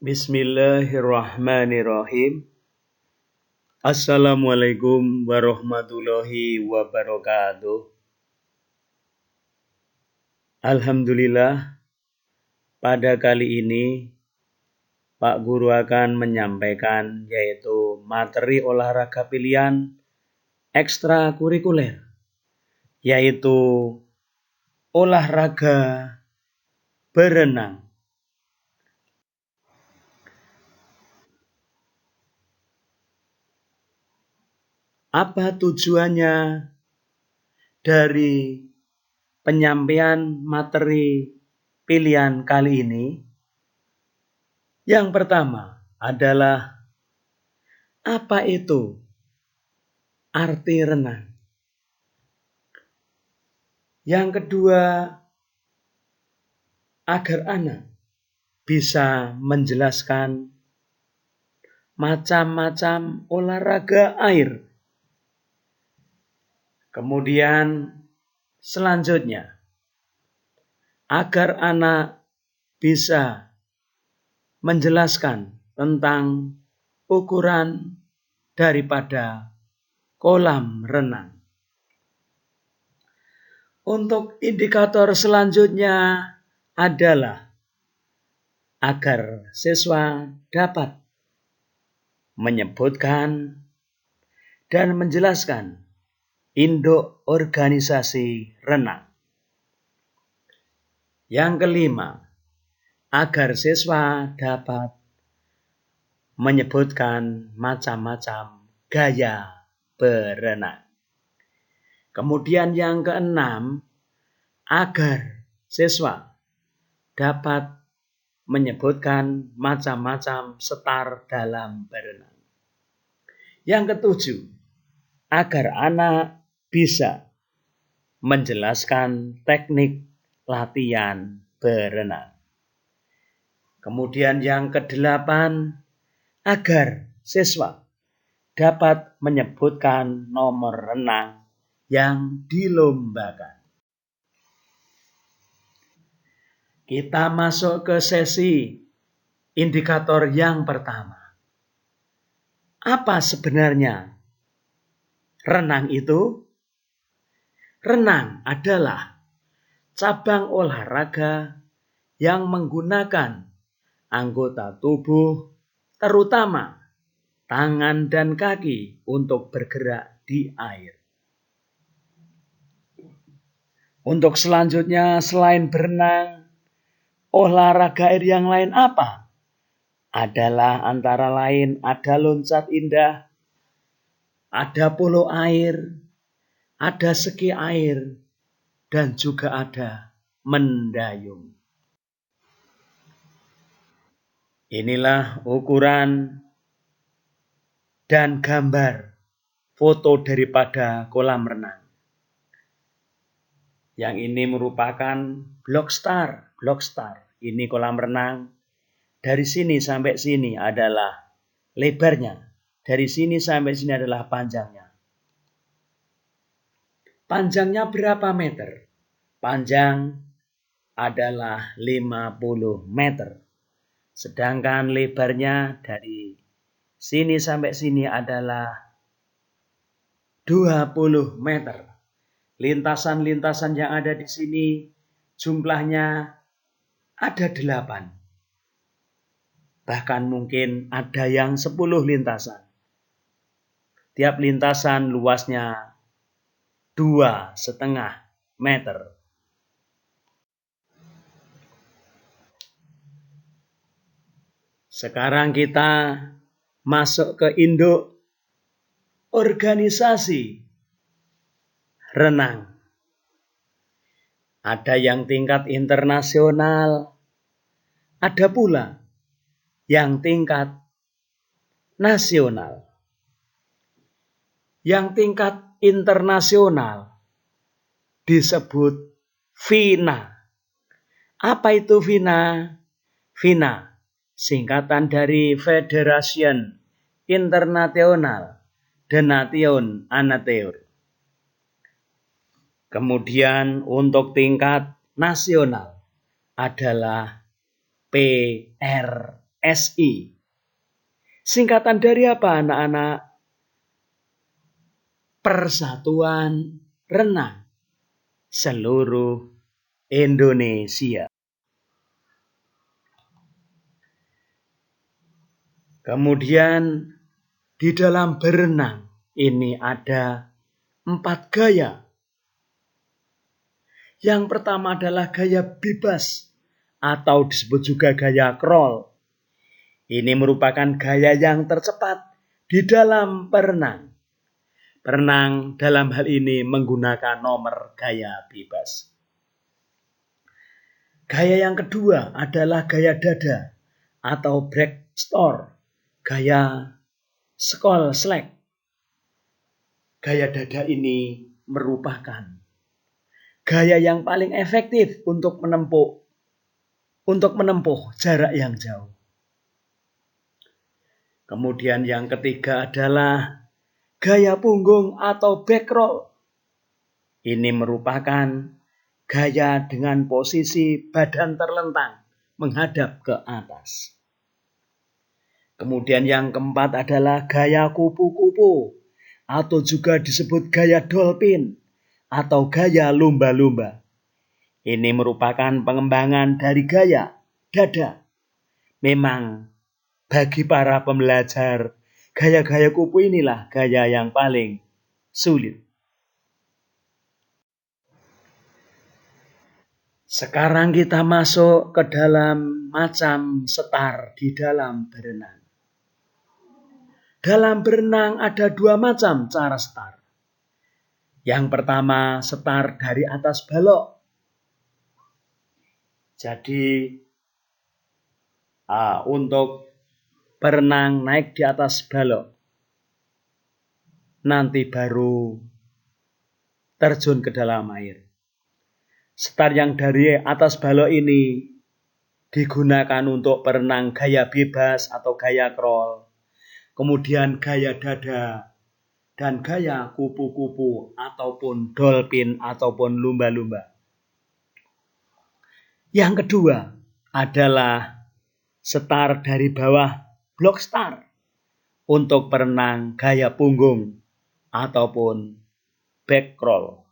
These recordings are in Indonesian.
Bismillahirrahmanirrahim. Assalamualaikum warahmatullahi wabarakatuh. Alhamdulillah, pada kali ini Pak Guru akan menyampaikan yaitu materi olahraga pilihan ekstrakurikuler, yaitu olahraga berenang. Apa tujuannya dari penyampaian materi pilihan kali ini? Yang pertama adalah apa itu arti renang? Yang kedua, agar anak bisa menjelaskan macam-macam olahraga air. Kemudian selanjutnya, agar anak bisa menjelaskan tentang ukuran daripada kolam renang. Untuk indikator selanjutnya adalah agar siswa dapat menyebutkan dan menjelaskan induk organisasi renang. Yang kelima, agar siswa dapat menyebutkan macam-macam gaya berenang. Kemudian yang keenam, agar siswa dapat menyebutkan macam-macam setar dalam berenang. Yang ketujuh, agar anak bisa menjelaskan teknik latihan berenang. Kemudian yang kedelapan, agar siswa dapat menyebutkan nomor renang yang dilombakan. Kita masuk ke sesi indikator yang pertama. Apa sebenarnya renang itu? Renang adalah cabang olahraga yang menggunakan anggota tubuh, terutama tangan dan kaki untuk bergerak di air. Untuk selanjutnya, selain berenang, olahraga air yang lain apa? Adalah antara lain ada loncat indah, ada polo air, ada ski air, dan juga ada mendayung. Inilah ukuran dan gambar foto daripada kolam renang. Yang ini merupakan Blockstar. Ini kolam renang. Dari sini sampai sini adalah lebarnya. Dari sini sampai sini adalah panjangnya. Panjangnya berapa meter? Panjang adalah 50 meter. Sedangkan lebarnya dari sini sampai sini adalah 20 meter. Lintasan-lintasan yang ada di sini jumlahnya ada 8. Bahkan mungkin ada yang 10 lintasan. Tiap lintasan luasnya 2,5 meter. Sekarang kita masuk ke induk organisasi renang. Ada yang tingkat internasional, ada pula yang tingkat nasional. Yang tingkat internasional disebut FINA. Apa itu FINA? FINA singkatan dari Federation International de Nation Amateur. Kemudian untuk tingkat nasional adalah PRN. SI. Singkatan dari apa anak-anak? Persatuan Renang Seluruh Indonesia. Kemudian di dalam berenang ini ada 4 gaya. Yang pertama adalah gaya bebas atau disebut juga gaya crawl. Ini merupakan gaya yang tercepat di dalam berenang. Berenang dalam hal ini menggunakan nomor gaya bebas. Gaya yang kedua adalah gaya dada atau breaststroke, gaya skull slack. Gaya dada ini merupakan gaya yang paling efektif untuk menempuh jarak yang jauh. Kemudian yang ketiga adalah gaya punggung atau back roll. Ini merupakan gaya dengan posisi badan terlentang menghadap ke atas. Kemudian yang keempat adalah gaya kupu-kupu atau juga disebut gaya dolphin atau gaya lumba-lumba. Ini merupakan pengembangan dari gaya dada. Memang bagi para pembelajar, gaya-gaya kupu inilah gaya yang paling sulit. Sekarang kita masuk ke dalam macam setar di dalam berenang. Dalam berenang ada 2 macam cara setar. Yang pertama setar dari atas balok. Jadi untuk berenang naik di atas balok. Nanti baru terjun ke dalam air. Setar yang dari atas balok ini digunakan untuk berenang gaya bebas atau gaya crawl. Kemudian gaya dada dan gaya kupu-kupu ataupun dolphin ataupun lumba-lumba. Yang kedua adalah setar dari bawah block star untuk berenang gaya punggung ataupun back crawl.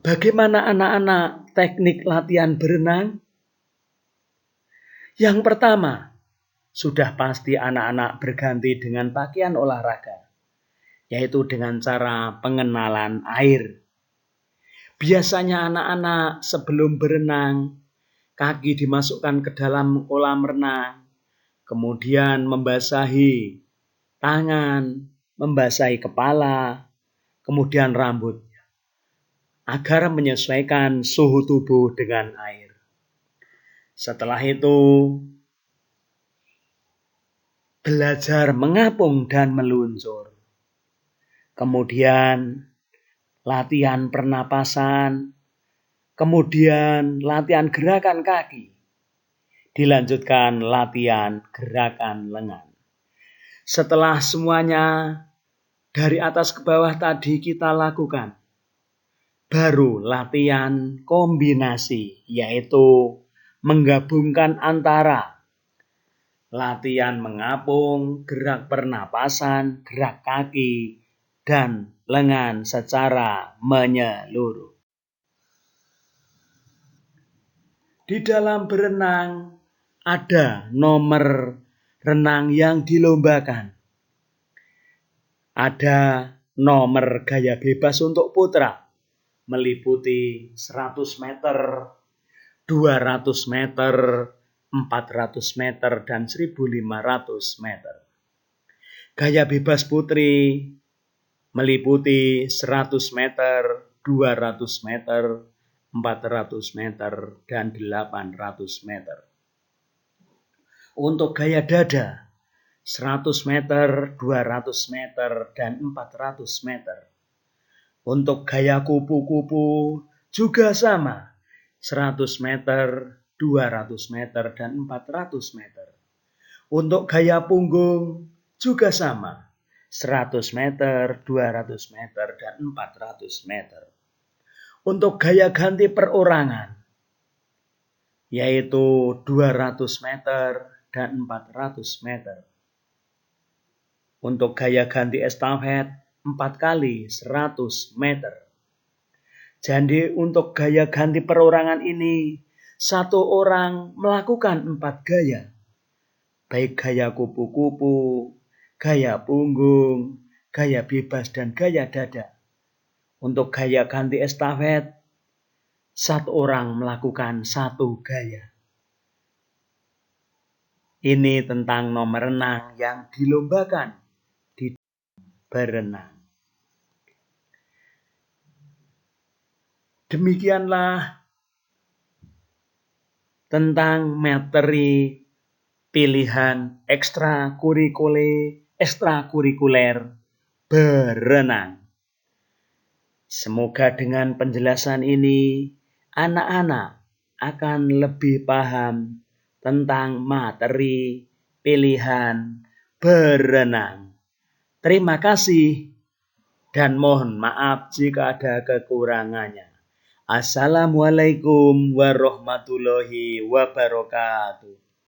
Bagaimana anak-anak teknik latihan berenang? Yang pertama, sudah pasti anak-anak berganti dengan pakaian olahraga, yaitu dengan cara pengenalan air. Biasanya anak-anak sebelum berenang, kaki dimasukkan ke dalam kolam renang, kemudian membasahi tangan, membasahi kepala, kemudian rambut, agar menyesuaikan suhu tubuh dengan air. Setelah itu, belajar mengapung dan meluncur. Kemudian latihan pernapasan, kemudian latihan gerakan kaki. Dilanjutkan latihan gerakan lengan. Setelah semuanya dari atas ke bawah tadi kita lakukan, baru latihan kombinasi, yaitu menggabungkan antara latihan mengapung, gerak pernapasan, gerak kaki, dan lengan secara menyeluruh. Di dalam berenang ada nomor renang yang dilombakan. Ada nomor gaya bebas untuk putra, meliputi 100 meter, 200 meter, 400 meter, dan 1500 meter. Gaya bebas putri meliputi 100 meter, 200 meter, 400 meter, dan 800 meter. Untuk gaya dada, 100 meter, 200 meter, dan 400 meter. Untuk gaya kupu-kupu juga sama, 100 meter, 200 meter, dan 400 meter. Untuk gaya punggung juga sama, 100 meter, 200 meter, dan 400 meter. Untuk gaya ganti perorangan, yaitu 200 meter dan 400 meter. Untuk gaya ganti estafet 4 kali 100 meter. Jadi untuk gaya ganti perorangan ini, satu orang melakukan 4 gaya. Baik gaya kupu-kupu, gaya punggung, gaya bebas, dan gaya dada. Untuk gaya ganti estafet, satu orang melakukan 1 gaya. Ini tentang nomor renang yang dilombakan di berenang. Demikianlah tentang materi pilihan ekstrakurikuler berenang. Semoga dengan penjelasan ini anak-anak akan lebih paham tentang materi pilihan berenang. Terima kasih dan mohon maaf jika ada kekurangannya. Assalamualaikum warahmatullahi wabarakatuh.